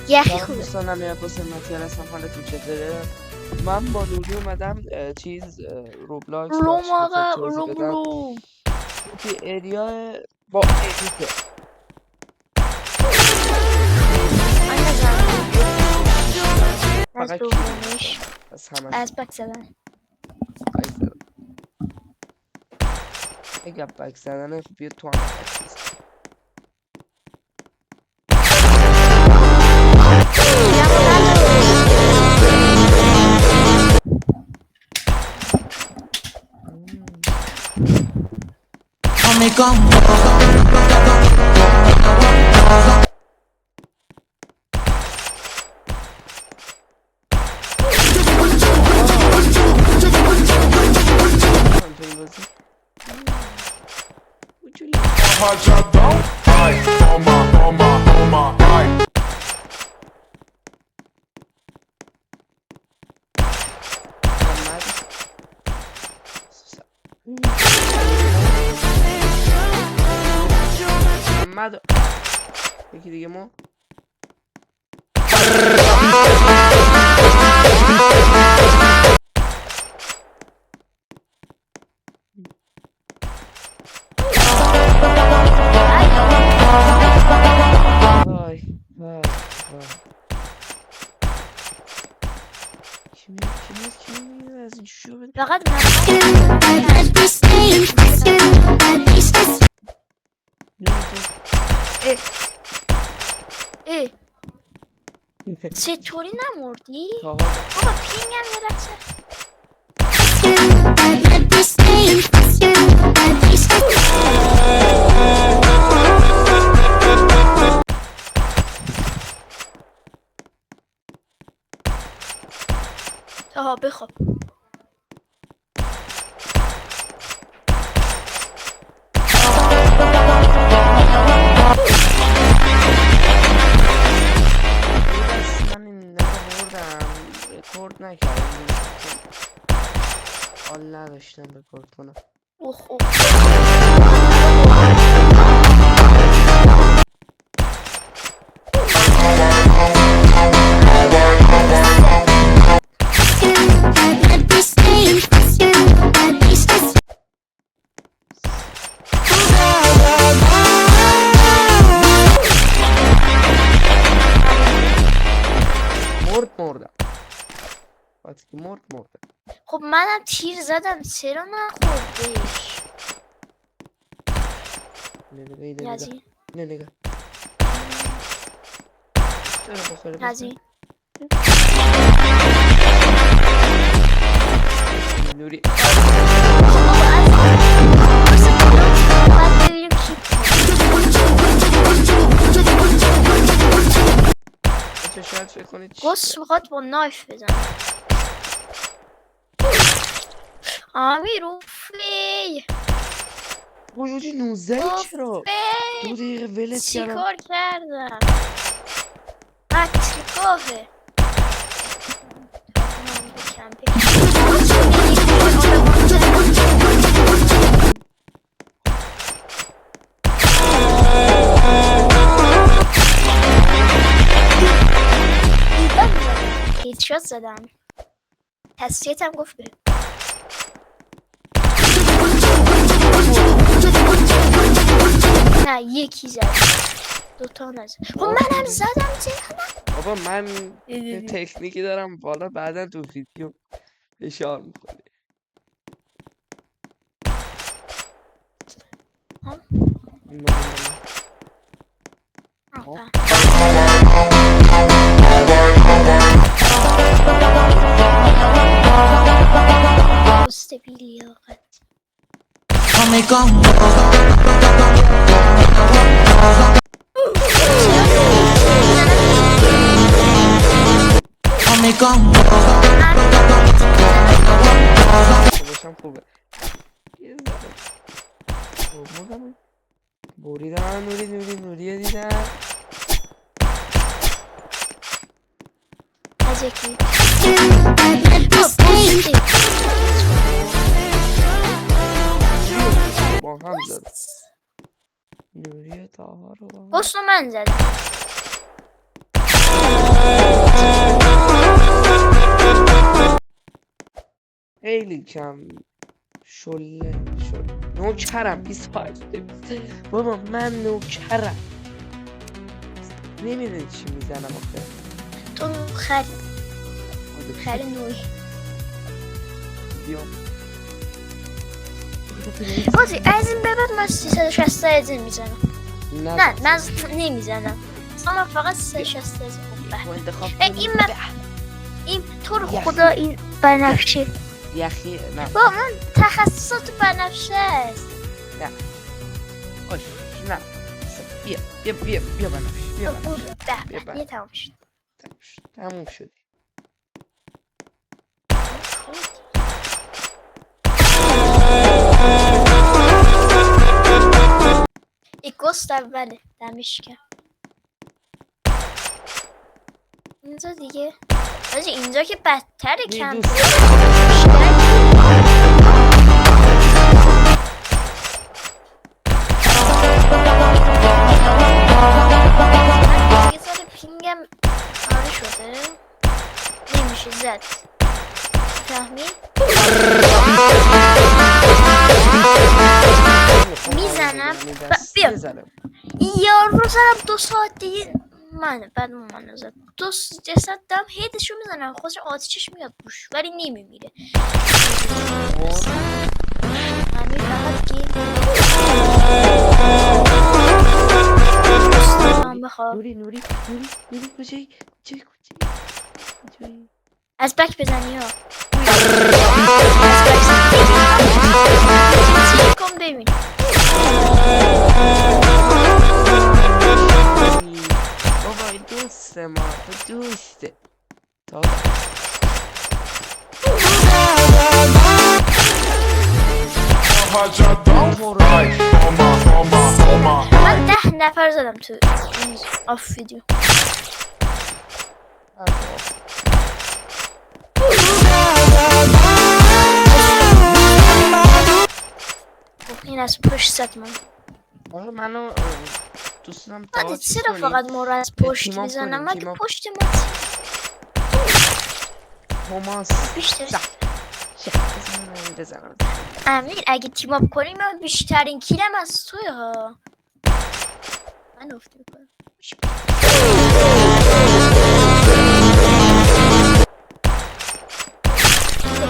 یخی سلام خوبه. دوستان، امیر عباس امتی هستم. حالتون چطوره؟ من با نوری اومدم روبلاکس روم بخش بخواد آقا توضیح بدم روم توی ایریا با ادیته من نزنم از فقط دومش از همه از بک زدن. بک زدن. اگه بک زدنه بیا تو هم بک بزن. تو این بازی وجولی محمد یکی دیگه ما وای وای وای kimi از این شو بده فقط ای چطوری نمردی؟ تا بابا پینگم یه لحظه. آها بخواب. من این نبردم رکورد نکردم حال نداشتم رکورد کنم. اوه مردم وقتی که مردم. خب منم تیر زدم چرا نخوردیش؟ یزی نه نگاه چرا بخوره یزی نوری شاید فکر کنید گوش میخواد با نایف بزن. امیر اوفی بایوجی 19 چرا 2 دقیقه ولت چی کردم. کار کردم؟ چیکاره؟ هیچ زدم تصفیت هم گفت به نه یکی زد دوتا نزد. خب منم زدم بابا من تکنیکی دارم بالا بعدا تو ویدیو فشار میکنه. استبیلی آقا باشم خوبه بریدم نوری دیدم از یکی با هم زد نوری تاها رو با هم حسن من زدم خیلی کم. شله نوکرم 25. بابا من نوکرم، نمیدونی چی میزنم آخه. تو خری نوعی بیام بازی از این به بعد من 360 از این میزنم. نه من نمیزنم، اما فقط 360 از این. این تو رو خدا این بنفشه یخی نه با من تخصصات بنفشه است. نه آش نه بیا بنفشه یه تمام شد. تموم شد. گست اوله دمش کرد. اینجا دیگه بازی اینجا که بدتر کم یه سال پینگم آره شده نمیشه زد فهمید میزنم بیا یارو زدم 2 ساعت دیگه بعد من زد 2 جسد دارم هیدشو میزنم خودش آتیشش میاد بوش ولی نمیمیره. همین فقط نوری کجایی از بک بزنی ها کن ببین بابا این دوست ما دوسته تا من 10 نفر زدم تو آف ویدیو. این از پشت زد من. آره منو دوستم بعد چرا فقط ما رو از پشت میزنم؟ مگه پشت ما توماس بیشتر بزنم. امیر اگه تیم اپ کنیم من بیشترین کیلم از توی ها. من افتی میکنم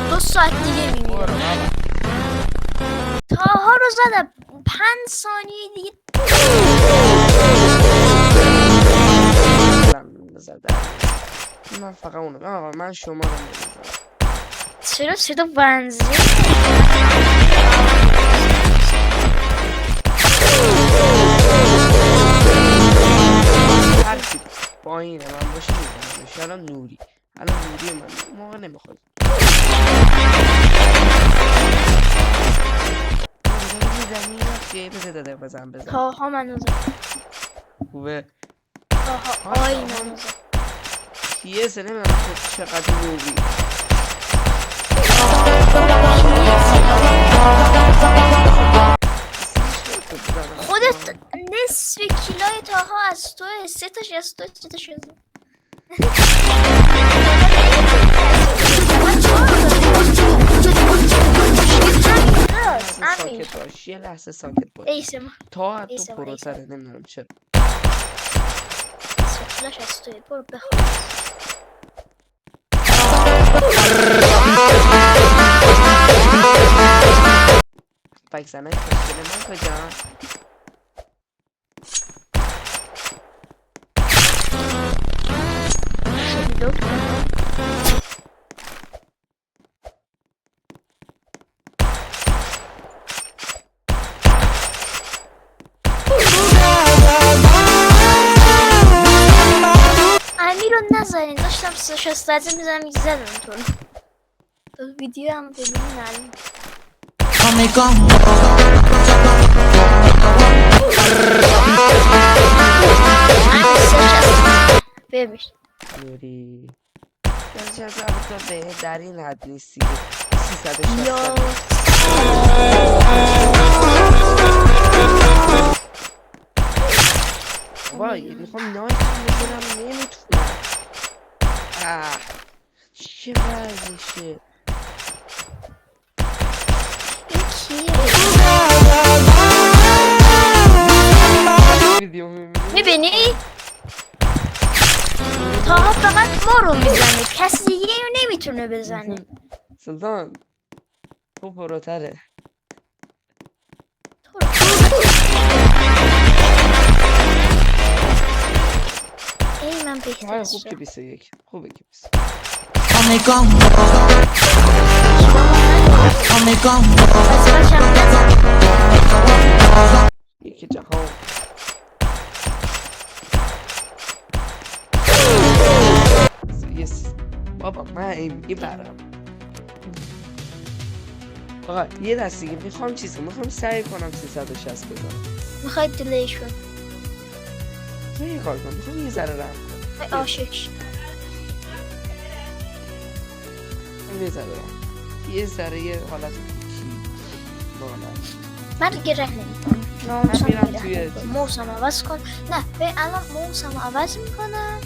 2 ساعت دیگه میمیرم. تاها رو زدم 5 ثانیه دیگه من فقط اونو من شما رو نمیزنم. چرا صدا بنزین هر کی پایینه من باشه میزنمش. الان نوری من موقع نمیخواد میزنی یا بده داده بزن تاها منو زد. خوبه تاها آی منو زد. یه سنه من چقدر نوری خودت نصف کیلوی تاها از تو 3 تاش از تو 3 تاش از ساکت باش یه لحظه ساکت باش ایسم تا تو پروتره نمیدونم چرا کیلوش از توی برو بخواه بک زنه کشکل من کجا امیر رو نزنین داشتم 360 میزنم زدم تو رو. تو ویدیو هم ببینین الان ببین نوری یه چیز تو به در این حد نیستی که 360 وای میخوام نایت بگیرم نمیتونم چه وضعشه ویدیو میبینی؟ تاها فقط ما رو میزنه، کسی دیگه رو نمیتونه بزنه. سلطان تو پروتره. ای من بهتر خوب شد. که 21 خوبه که 21 یکی جهان یس بابا من این برم آقا یه دست دیگه میخوام سعی کنم 360 بزنم. میخوای دیلیش کن؟ یه کار کنم میخوام یه ذره رم کنم. عاشق شد. یه ذره یه حالت چی بالا من دیگه ره نمیکنم. ناموسم میرم میره. توی موسم عوض کن. نه به الان موسم عوض میکنم.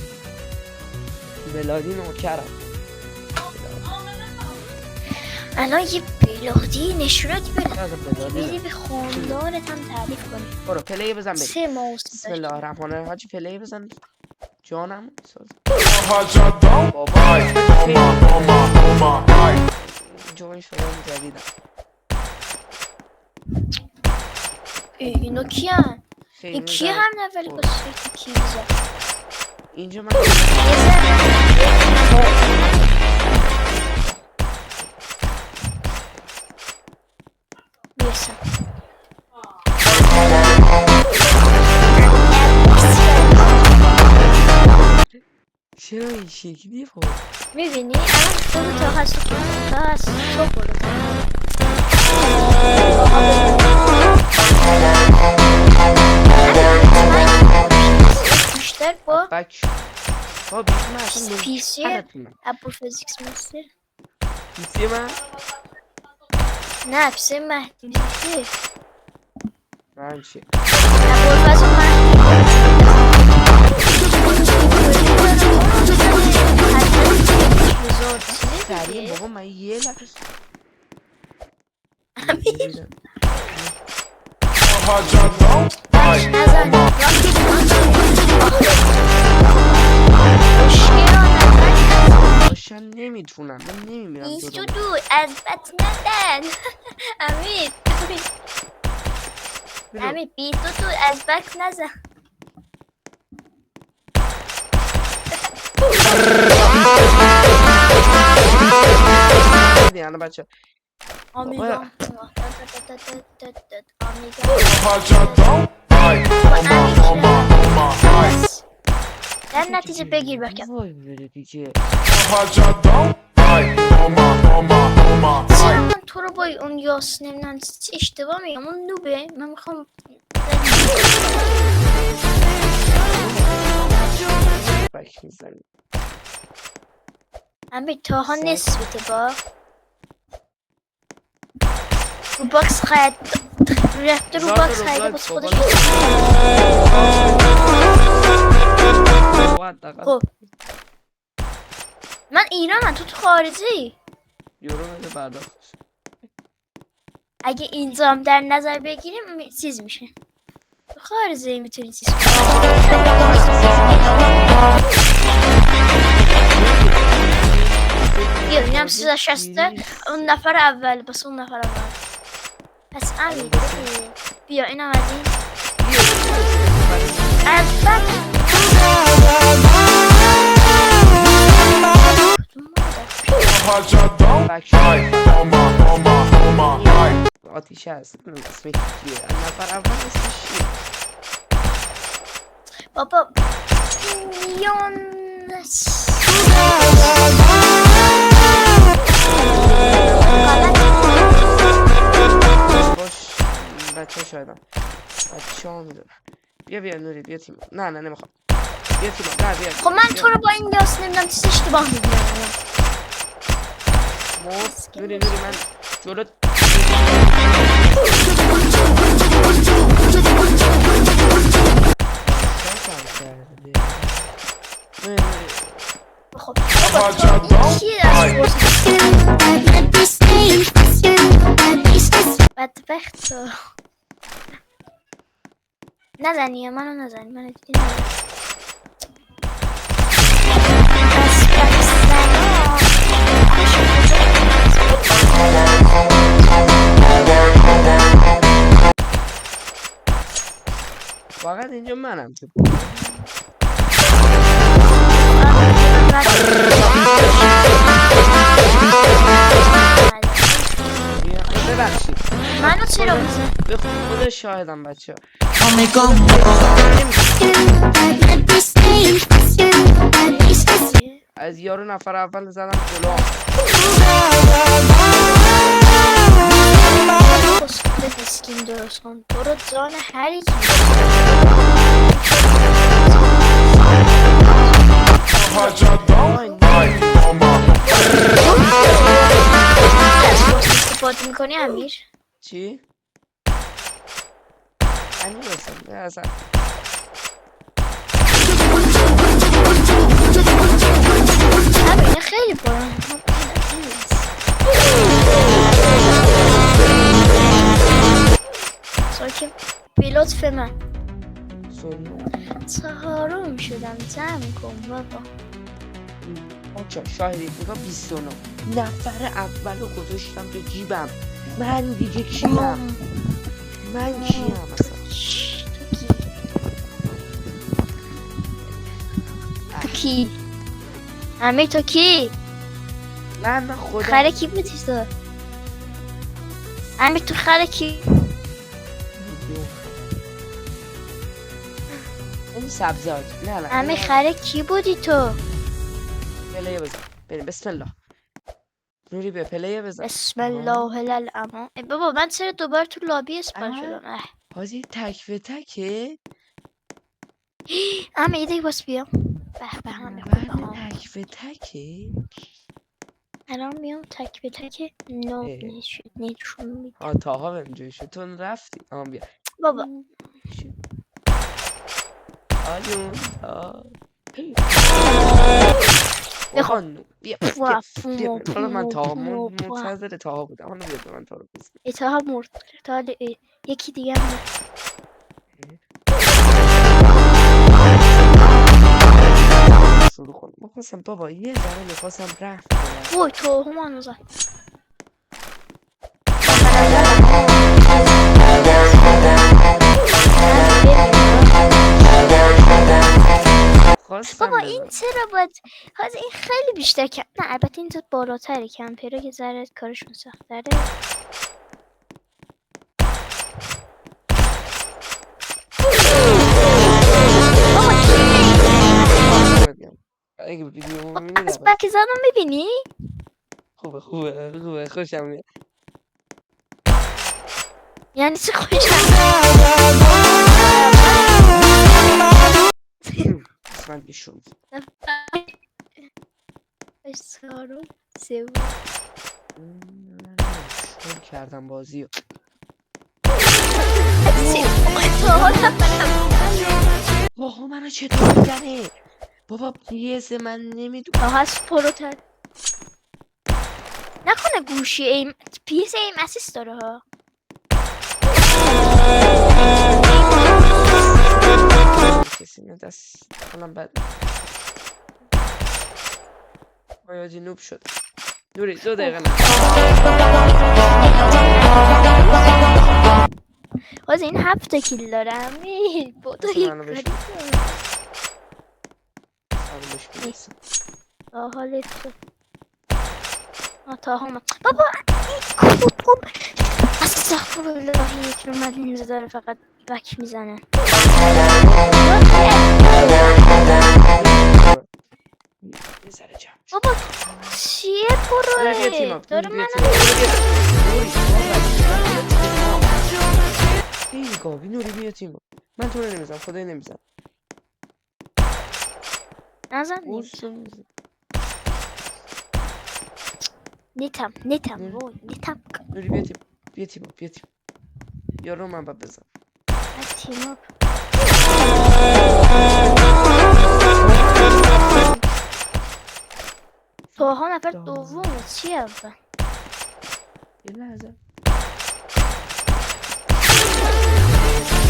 بلادی نوکرم. الان یه بلادی نشونت بده. بلادی بری به خاندانت هم تعریف کنی. برو پلی بزن بریم. 3 موسم بسم الله الرحمن الرحیم. حاجی پلی بزن جانم ساز. جوین شدم جدیدم. اینو کیان؟ این کیه هم نولی با سویت کی بزن؟ اینجا من بیرسم چرا این شکلی خب میبینی؟ الان تو تا هست شکل بیشتر با بک با بیشتر من اصلا پیسی نمیتونم ابو فیزیکس مستر پیسی من نه پیسی مهدی من چی ابو فیزیکس سریع بابا من یه لحظه باشن نمیتونم من نمیمیرم اینجا دور از بط ندن امید امید بی تو دور از بط نزن دیانه بچه آمیگام در نتیجه بگیر بکن وای بره دیگه چرا من تو رو با اون یاس نمیدونم چی اشتباه میگم اون نوبه من میخوام بک میزنی امید تاها نسبته با رو باکس خواهد رفته رو باکس خواهده باز خودش خب من ایرانم تو خارجی یورو بده پرداخت اگه اینجا هم در نظر بگیریم چیز میشه تو خارجی میتونی چیز کنی بیا اینم 360 اون نفر اول بس اون نفر اول پس امید بیا اینم از این از بک آتیش هست اسمش چیه نفر اول اسمش چیه بابا میلیون باش بچه شایدم بچه ها میدونم بیا نوری بیا تیما نه نمیخوام بیا تیما نه بیا خب من تو رو با این یاس نمیدونم چیز اشتباه میدونم نوری من جلو خب این چیه از بدبخت نزنی یا منو نزنی، منو دیدی نزنی. فقط اینجا منم که ببخشید منو چرا بزن؟ به خود شاهدم بچه از یارو نفر اول زدم جلو خود اسکین درست کن برو جان هر یکی استفاده میکنی امیر؟ چی؟ امیر بسن اصلا امیر خیلی برم ساکن بی لطف من چهارم شدم جمع کن بابا بچه شاهدی نگاه 29 نفر اول رو گذاشتم تو جیبم من دیگه کیم؟ من کیم اصلا؟ تو کی؟ امیر تو کی؟ من خودم خره کی بودی تو؟ امیر تو خره کی؟ این سبزاد نه امیر خره کی بودی تو؟ پلیه بزن بریم بسم الله نوری به پلیه بزن بسم الله الامان بابا من چرا دوباره تو لابی اسپان شدم؟ حاجی تک به تکه امیر یه باس بیام به به همه خوبه تک به تکه الان میام تک به تک نو نشون میدم تاها بهم جوی شد تو رفتی بیا بابا آجون بخوام بیا بیا حالا من تاها منتظر تاها بودم حالا بیاد من تاها رو بزن اتاها مرد تا یکی دیگه هم شروع کنم میخواستم بابا یه ذره میخواستم رفت کنم وای تو هم هنو زن بابا این چرا باید حاضر این خیلی بیشتر کم نه البته این بالاتره کمپیره که ذره کارشون سخت داره از بک زدم میبینی؟ خوبه خوشم میاد یعنی چه خوشم من بیشون سارو سیو شروع کردم بازی واقعا منو چطور میزنه بابا پیس من نمیدونم هست پروتر نکنه گوشی ایم پیس ایم اسیست داره ها کسی میاد دست حالم بد آیاجی نوب شد نوری 2 دقیقه نه باز این 7 کیل داره امیر بودو یک کاری حالت تو تاها من بابا این کود استغفر الله یک اومد اینجا داره فقط بک میزنه بابا چیه پروه داره من نوری بیا تیم من تو رو نمیزم خدای نمیزم نزن نیتم وای نیتم نوری بیا تیم یارو من باید بزن تیم توها نفر دومه چی اول یه لحظه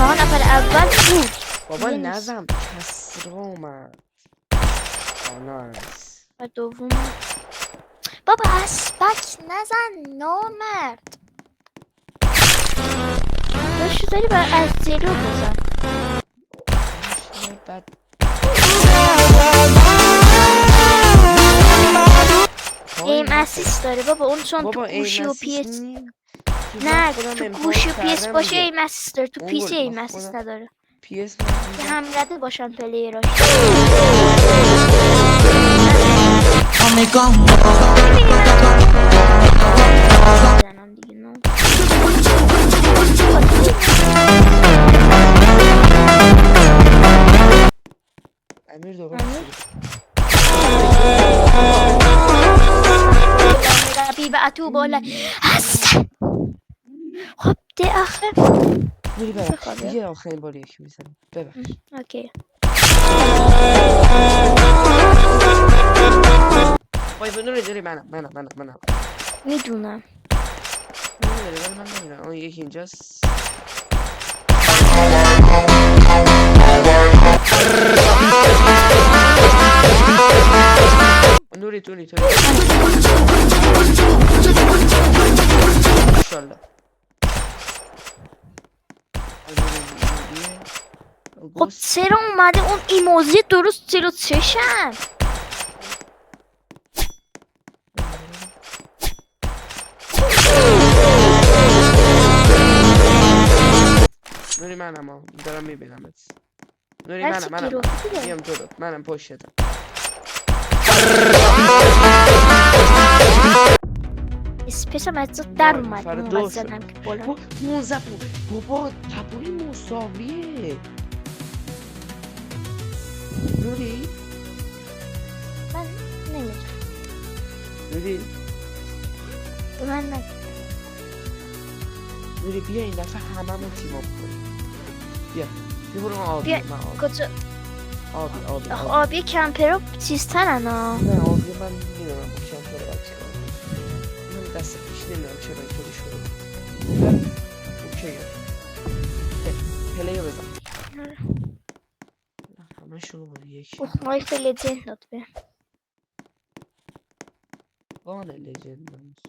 نفر اول بود. بابا یه نیست. نزم کسرا اومد. نایس. و دوم بابا اسپک نزن نامرد. داشتی داری بر از جلو بزن. بد ایم اسیست داره بابا اون چون تو بابا گوشی و اسیست پیس نه تو گوشی و پیس باشه ایم اسیست داره تو پیس ایم اسیست نداره پی اس که هملده باشن پلیراش. زنم دیگه نه. امیر دوباره ربی و اتوب بالا هست. خب ده آخه میری ببخش دیگه آخرین بار یکی میزنم ببخش. اوکی وای نوری داری منم میدونم. ولی من نمیدونم اون یکی اینجاست. نوری ماشاءالله. خب چرا اومده اون ایموزی درست جلو چشم؟ نوری منم دارم میبینمت. نوری هرچی منم گیروفتی داره. میام جلو منم پشتم. اسپیسم از تو در اومد نفر اون دو وقت زدم که بلند. بابا تبوری مساویه. نوری من نمیدونم نوری به من نگو. نوری بیا این دفعه هممون تیم اپ کنیم. بیا برو آبی. بیا. من آبی کجا آبی آخه آبی کمپرو چیزترن ها. نه آبی من میدونم با کمپر باید چیکار کنم. من دست پیش نمیدونم چرا اینطوری شده. اوکیه پلیو بزن. همه شروع بود یکی نایف لجند داد به گان لجند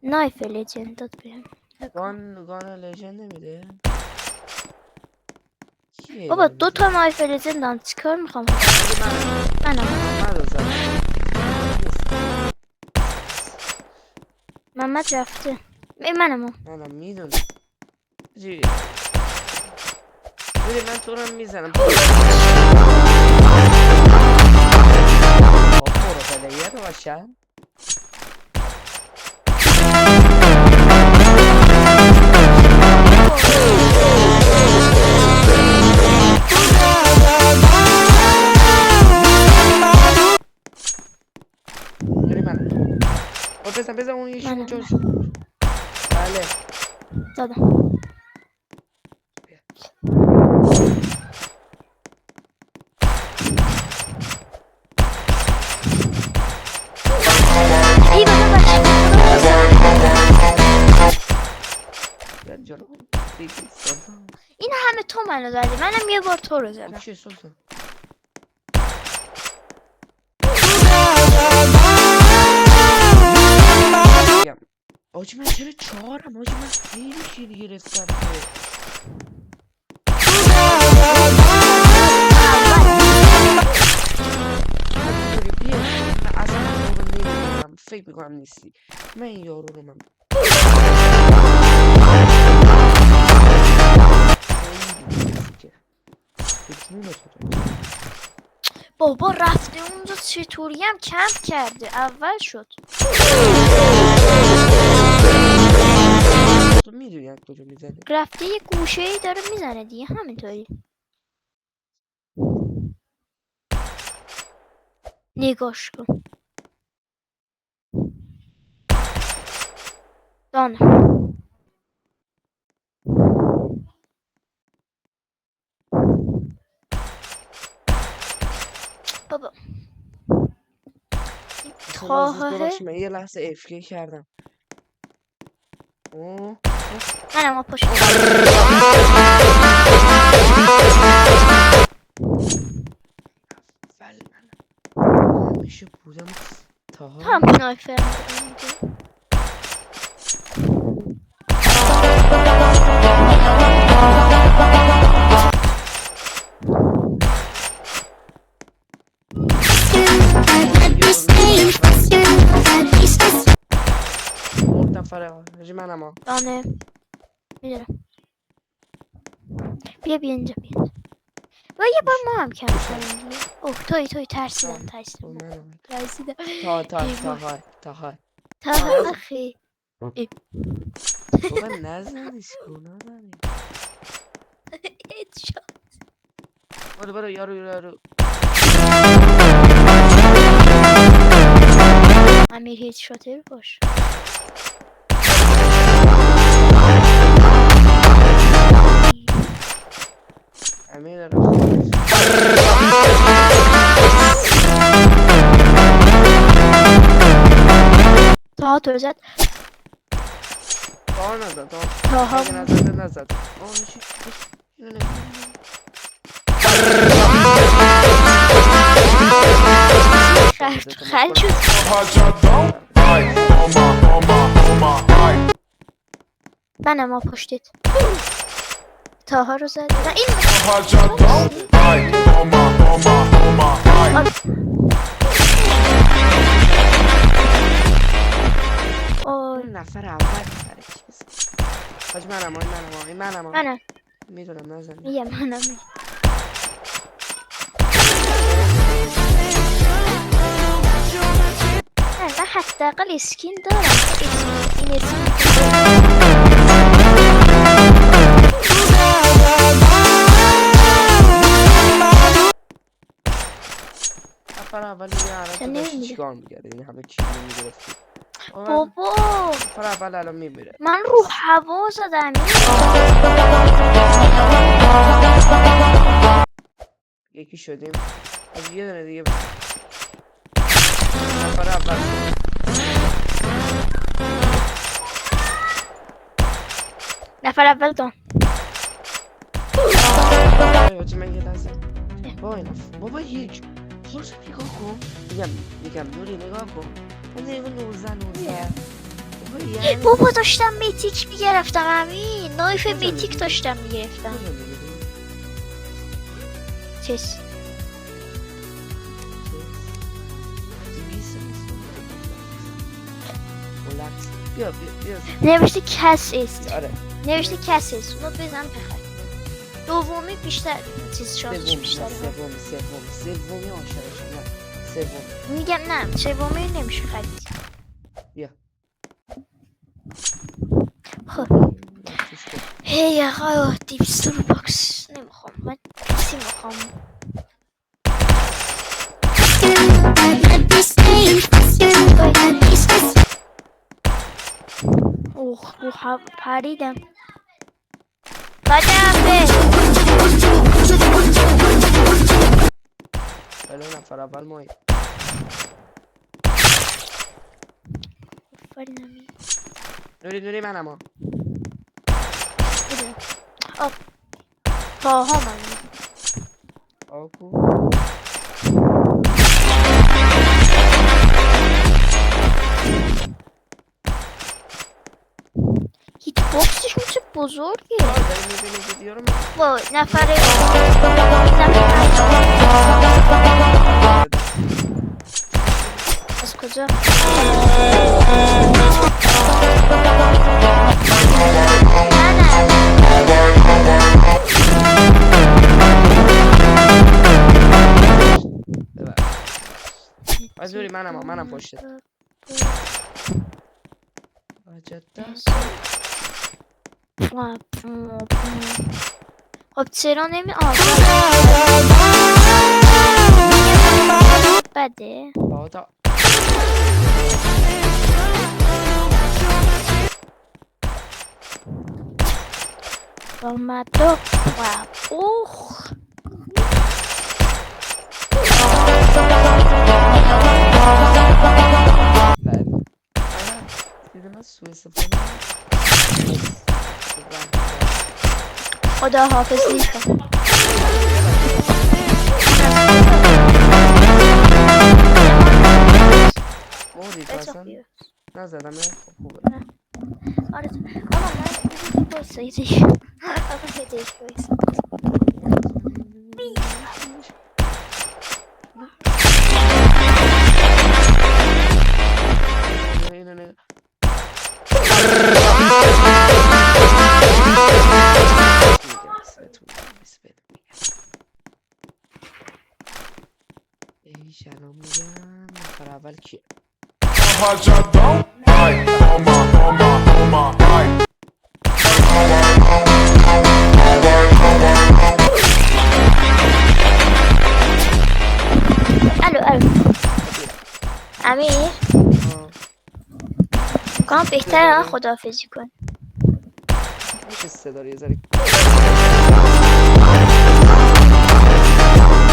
نایف لجند داد به گان لجند نمیده. کیه بابا داره دو تا نایف لجند دارم چیکار میخوام منم محمد رفته منم میدونم جی ببین من تو رو میزنم. برو پلیر باشم. بزن اون یکی اونجاست. بله دادم. ای این همه تو منو زدی منم یه بار تو رو زدم. آجی من چرا چهارم؟ آجی من خیلی کیلی گرفتم. فکر میکنم نیستی. من این یارو رو من بابا رفته اونجا چطوری هم کمپ کرده اول شد. تو میدونی از کجا میزنی؟ رفته یه گوشه ای داره میزنه دیگه همینطوری. نگاش کن دانه بابا من یه لحظه افکی کردم. منم و پشت اول من همیشه بودم تاها هم نایفر نفره حاجی منم ها دانه میدونم بیا اینجا بیا و یه بار ما هم کم شدیم دیگه اوه توی ترسیدم منم ترسیدم تاها تا اخی بابا نزنیش گناه داری هدشات برو یارو امیر هدشاتر باش امیر داره تاها تو زد تاها نزد تاها اگه نزد خرد شد منم ها پشتت تاها رو زد نه این اون نفر اول حاج منم میدونم نزن میگم منم من حداقل اسکین دارم این نفر اول یه عرب داشتی چیکار می‌کردی این همه کیلو می‌گرفتی بابا نفر اول الان میمیره من رو هوا زدم یکی شدیم از یه دونه دیگه نفر اول نفر اول دان حاجی من یه لحظه بابا یک خورس نگاه کن میگم نوری نگاه کن من دقیقه 19 بابا داشتم میتیک میگرفتم همین نایف میتیک داشتم میگرفتم چیز بیا نوشته کس است آره نوشته کس است اونو بزن بخیر دومی بیشتر چیز شانسش بیشتره سومی آشارش نه سومی میگم نه سومی نمیشه خرید بیا خب هی آقا 200 رو باکس نمیخوام من کسی میخوام اوه رو پریدم بدم به بله نفر اول مایی نوری منم ها آب تاها من آکو هیت باکسشون چه بزرگه داری میبینی ویدیو رو با نفر از کجا از دوری منم پشتت خب چرا نمی بده اومد اوخ دیدم از سوء استفاده خداحافظی کن. موری به اصلا تو نزدم خب خوبه. آره آقا من بایستا یه دیگه آقا یه دیگه بایستا. اینو نگاه. ای سلام میگم نفر اول کیه؟ Rajadão, ai, toma, toma, toma, ai. الو امیر کام بهتره خداحافظی کن. میشه صدا رو یه ذره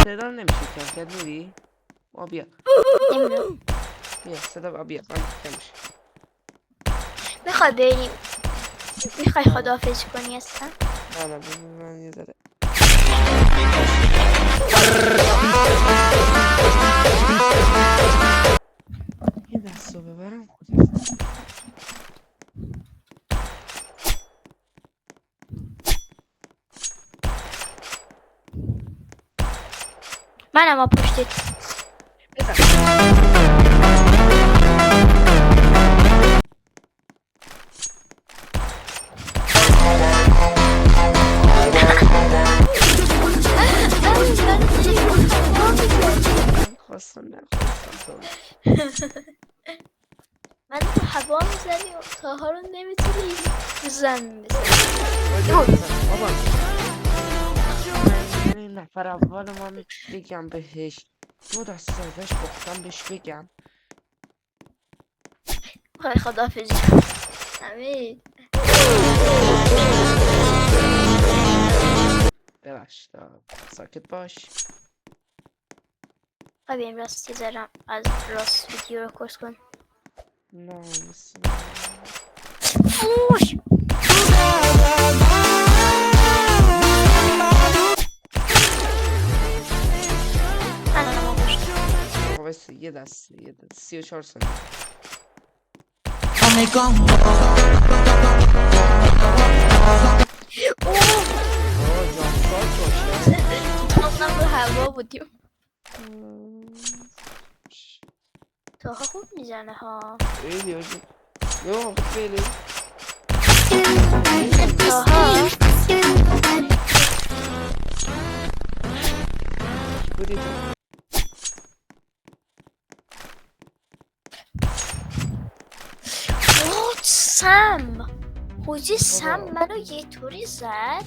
صدا نمیشه کم کرد میری؟ بیا نمیدونم بیا صدا بیا من کم میشه. میخوای بریم میخوای خداحافظی کنی اصلا؟ نه من یه ذره یه دست رو ببرم منم پشتت. خواستم من تو هوا میزنی و تاها رو نمیتونی تو زمین بزنی. بابا من نفر اول من بگم بهش دو دست ازش باختم بهش بگم میخوای خداحافظی کن امیر؟ ببخش ساکت باش. میخوای بریم راستی زرم از راست ویدیو رکورد کن. نه مثل اوش منم پشت. وایسا یه دست 34 ثانیه. جام شات باشه. اصلا رو هوا بودیم. تاها خوب میزنه ها. خیلی عالی. نه خیلی تاها بودی تو سم خوجی سم منو یه طوری زد.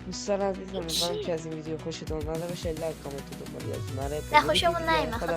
دوستان عزیزم امیدوارم که از این ویدیو خوشتون اومده باشه. لایک کامنت و دنبالی از منه. نه خوشمون نیومد. خدا